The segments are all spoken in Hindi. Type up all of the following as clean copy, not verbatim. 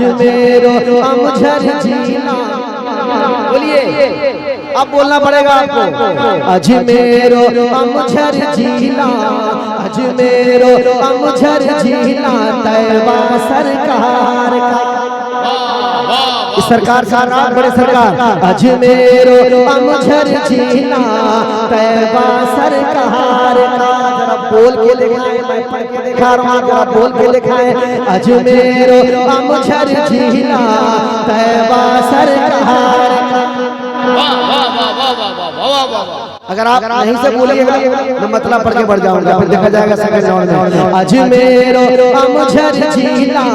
अजमेरो अमझर जिला। बोलिए, अब बोलना पड़ेगा आपको। अजमेरो अमझर जिला, अजमेरो अमझर जिला, तैयबा सरकार का। इस सरकार का नाम, बड़े सरकार। अजमेरो अमझर जिला, तैयबा सरकार का। जरा बोल के दिखाए, मैं पढ़ के दिखा रहा हूँ, जरा बोल के दिखाए। अजमेरो अमझर जिला, तैयबा सरकार का। अगर आप नहीं से बोलिएगा तो मतलब पढ़ के बढ़ जाऊंगा, फिर देखा जाएगा सेकंड राउंड में। अजमेरो अमझर जिला,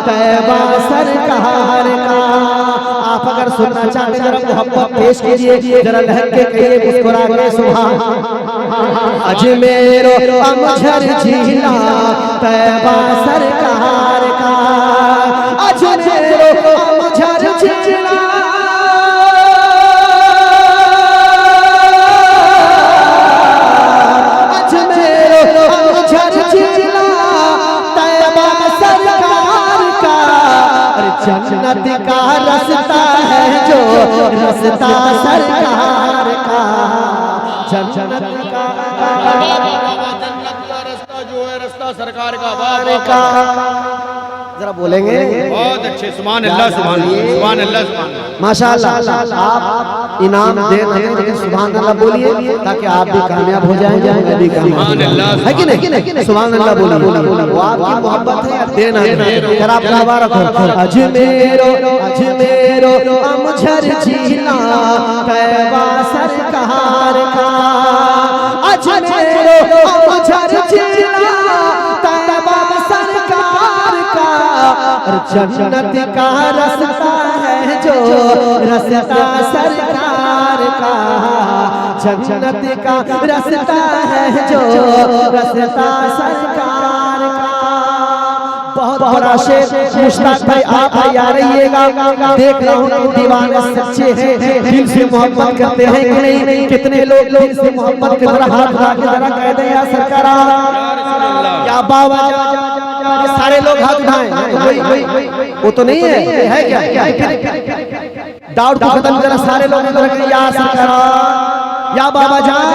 तैयबा सरकार का। आप अगर सुनना चाहते जरा मोहब्बत पेश कीजिए, जरा लहर के कहिए, मुस्कुरा के सुभान। अजमेरो अमझर जिला, तैयबा सरकार का। अजमेरो अमझर जिला, जन्नत का रास्ता है जो रास्ता सरकार का। जन्नत का रास्ता जो है रास्ता सरकार का। जरा बोलेंगे, बहुत अच्छे। सुभान अल्लाह, सुभान अल्लाह, सुभान अल्लाह, माशाअल्लाह। आप इनाम दे रहे हैं, सुभान अल्लाह बोलिए ताकि आप भी कामयाब हो जाएंगे, मैं भी कामयाब है कि नहीं? सुभान अल्लाह बोलिए। वो आपकी मोहब्बत है, देना है। जरा आप हवा रखो। अजमेरो अजमेरो अमझर जिला, तैयबा सरकार का। अजमेरो अमझर जिला, तैयबा सरकार का। जन्नत का रास्ता है जो रास्ता सरकार का। जन्नत का रास्ता है जो रास्ता सरकार का। बहुत बड़ा शेर। मुश्ताक भाई आप तैयार रहिएगा, देख रहा हूँ कि दीवाने सच्चे हैं, दिल से मोहब्बत करते हैं कि नहीं। कितने लोग दिल से मोहब्बत कर रहा हाथ उठा के जरा कह दे या सरकार या बाबा। ये सारे लोग हाथ उठाएं, वो तो नहीं है क्या? डाउट को खत्म करा, सारे लोग या सरकार या बाबा जान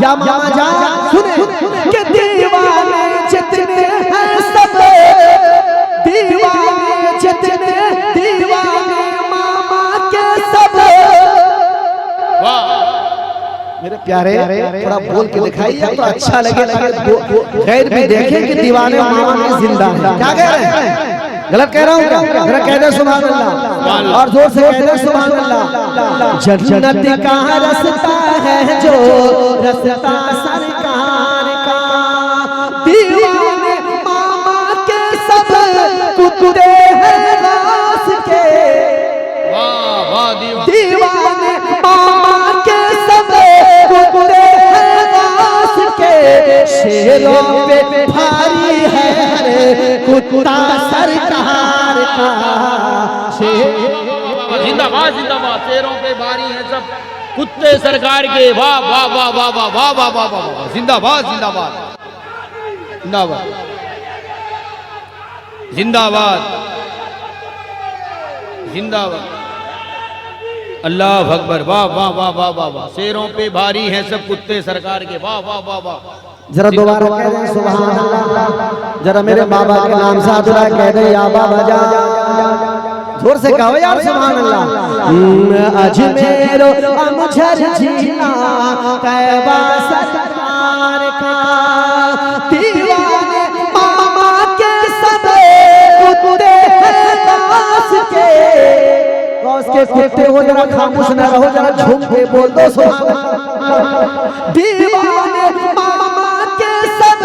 या मामा जान। सुने कि दीवाने जितने हैं सब, दीवाने जितने, दीवाने मामा के सब। मेरे प्यारे, थोड़ा बोल के दिखाइए तो अच्छा लगे, गैर भी देखे कि दीवाने मामा में जिंदा है। क्या कह रहे हैं? गलत कह रहा हूँ क्या? जरा कह दे सुभान अल्लाह, और जोर से कह दे सुभान अल्लाह। जन्नत का रास्ता है जो रास्ता सरकार का। दीवाने मामा के सब कुत्ते हैं रास के। दीवाने मामा के सब कुत्ते हैं रास के। शेरों पे भारी है कुत्ता सरकार का। जिंदाबाद जिंदाबाद। शेरों पे भारी है सब कुत्ते सरकार के। वाह वाह वाह वाह वाह वाह वाह वाह वाह। जिंदाबाद जिंदाबाद जिंदाबाद जिंदाबाद जिंदाबाद। अल्लाह अकबर। वाह वाह वाह वाह वाह वाह। शेरों पे भारी हैं सब कुत्ते सरकार के। वाह वाह वाह वाह। जरा दोबारा कह दे सुभान अल्लाह। जरा मेरे बाबा के नाम से अदुरा कह दे या बाबा जा। जोर से कहो यार सुभान अल्लाह। अजमेरो अमझर जिला, तैयबा सरकार का। दीवाने मामा के सब कुत्ते हैं दास के। गौस के कुत्ते हो, जरा खामोश न रहो, जरा झूम के बोल दो सुभान अल्लाह। दीवाने मामा के सब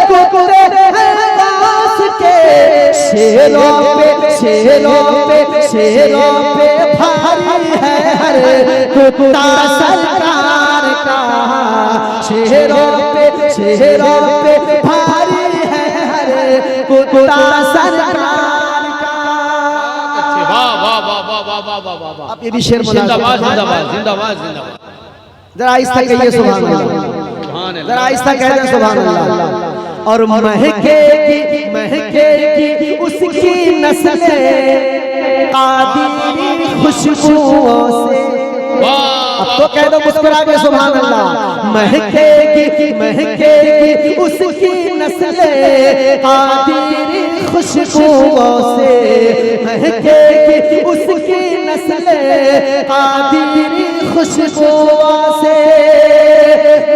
कुत्ते हैं दास के। शेरों पे भारी है हर कुत्ता सरकार का। शेरों पे भारी है हर कुत्ता सरकार का। वाह वाह वाह वाह वाह वाह वाह वाह वाह। आप ये भी शेर जिंदाबाद जिंदाबाद जिंदाबाद जिंदाबाद। जरा आहिस्ता कहिए सुभान अल्लाह। जरा आहिस्ता कह दे सुभान अल्लाह। और महकेगी उसकी नस्लें कादीरी खुशबुओं से। अब तो कह दो मुस्कुरा के सुभान अल्लाह। महकेगी महकेगी उसकी नस्लें कादीरी खुशबुओं से, महकेगी उसकी नस्लें कादीरी खुशबुओं से,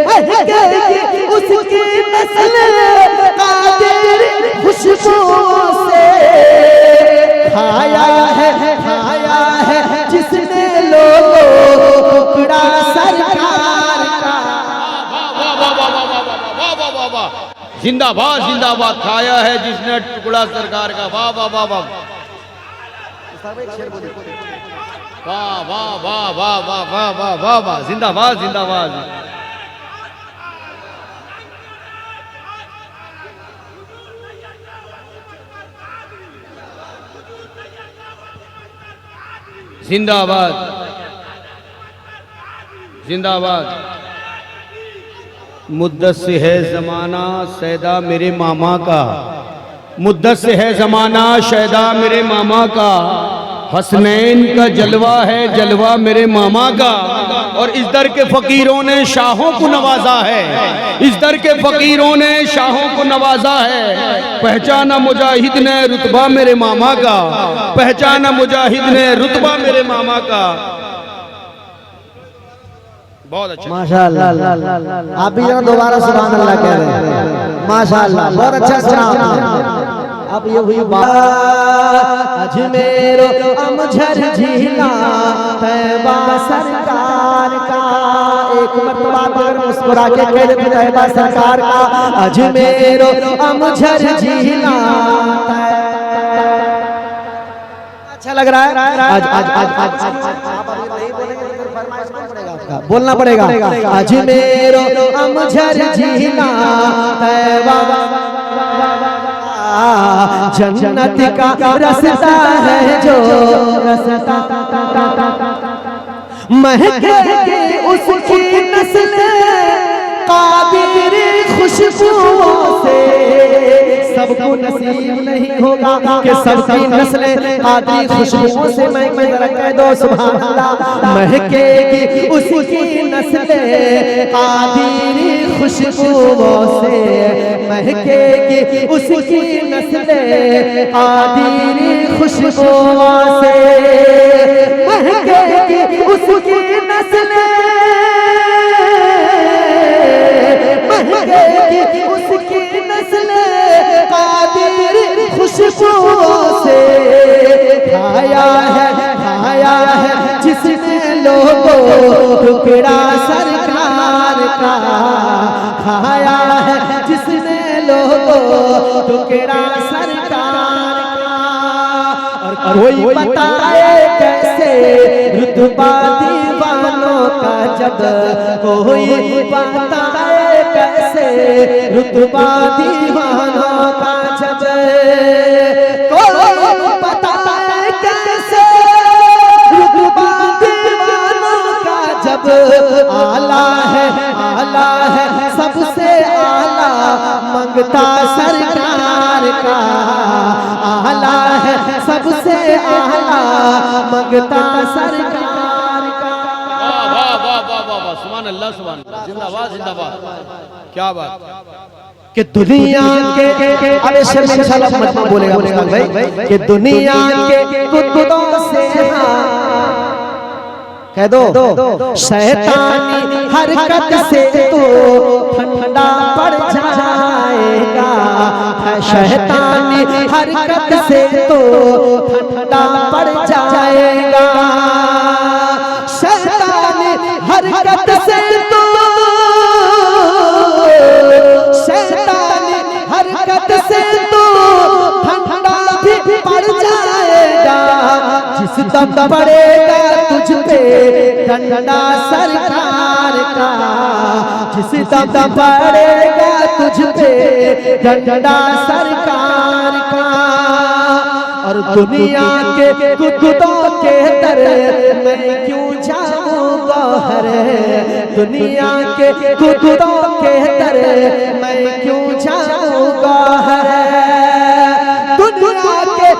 महकेगी उसकी नस्लें कादीरी खुशबुओं से। खाया है जिसने लोगों टुकड़ा सरकार का। जिंदाबाद जिंदाबाद, खाया है जिसने टुकड़ा सरकार का। वाह वाह वाह वाह वाह वाह वाह वाह वाह वाह वाह वाह वाह, जिंदाबाद जिंदाबाद। जिंदाबाद जिंदाबाद। मुद्दत से है जमाना सैदा मेरे मामा का, मुद्दत से है जमाना शैदा मेरे मामा का, हसनैन का जलवा है जलवा मेरे मामा का। और इस दर के फकीरों ने शाहों को नवाजा है, इस दर के फकीरों ने शाहों को नवाजा है। पहचाना मुजाहिद ने रुतबा मेरे मामा का, पहचाना मुजाहिद ने रुतबा मेरे मामा का। बहुत अच्छा माशाअल्लाह। आप भी जरा दोबारा सुभान अल्लाह कह रहे हैं। माशाअल्लाह, बहुत अच्छा सुना। अब ये हुई अजमेर अमझर झीला तैबा सरकार का। एक मरतबा अगर मुस्कुरा के कह देते तैबा सरकार का। अजमेर अमझर झीला अच्छा लग रहा है। आज बोलना पड़ेगा। अजमेर अमझर झीला तैबा जन्नत का रास्ता है जो रास्ता, महकेगी उसकी नस्लें कादीरी खुशबुओं से। सबको नसीब नहीं होगा कि सबकी नस्लें कादीरी खुशबुओं से महके। जरा कह दो सुभान अल्लाह। महकेगी उसकी नस्लें कादीरी खुशबुओं से, महकेगी उसकी नस्लें कादीरी खुशबुओं से, महकेगी उसकी नस्लें, महकेगी उसकी नस्लें कादीरी खुशबुओं से। खाया है जिसने लोगों टुकड़ा सरकार का, खाया है जिसने लोगों टुकड़ा सरकार का। और कोई बताए कैसे रुतबा दीवानों का, जब कोई बताए कैसे रुतबा दीवानों का, जब कोई बताए कैसे रुतबा दीवानों का, जब आला है सबसे आला मंगता सरकार का, आला है सबसे आला मंगता सरकार का। वाह वाह वाह वाह वाह वाह, सुभान अल्लाह सुभान अल्लाह, जिंदाबाद जिंदाबाद। क्या बात कि दुनिया के अरे इंशाल्लाह मत बोलेगा मुस्ताक भाई कि दुनिया के कुत्तों से कह दो शैतानी हरकत से तो ठंडा पड़ जाएगा, शैतानी हरकत से तो ठंडा पड़ जाएगा, शैतानी हरकत से तो, शैतानी हरकत से तो ठंडा भी पड़ जाएगा। जिस दम पड़ेगा तुझ पे डंडा सरकार का, जिस दम पड़ेगा तुझ पे डंडा सरकार का। और दुनिया के कुत्तों के दर मैं क्यों जाऊं बाहर, दुनिया के कुत्तों के दर मैं क्यों जाऊं बाहर, दुनिया के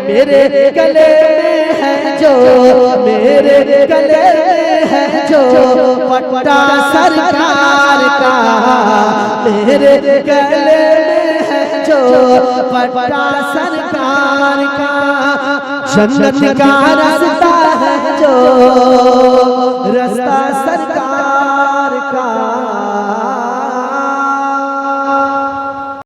मेरे गले में है जो, मेरे गले में है जो पट्टा सरकार का, मेरे गले में है जो पट्टा सरकार का। जन्नत का रास्ता है जो, रास्ता सरकार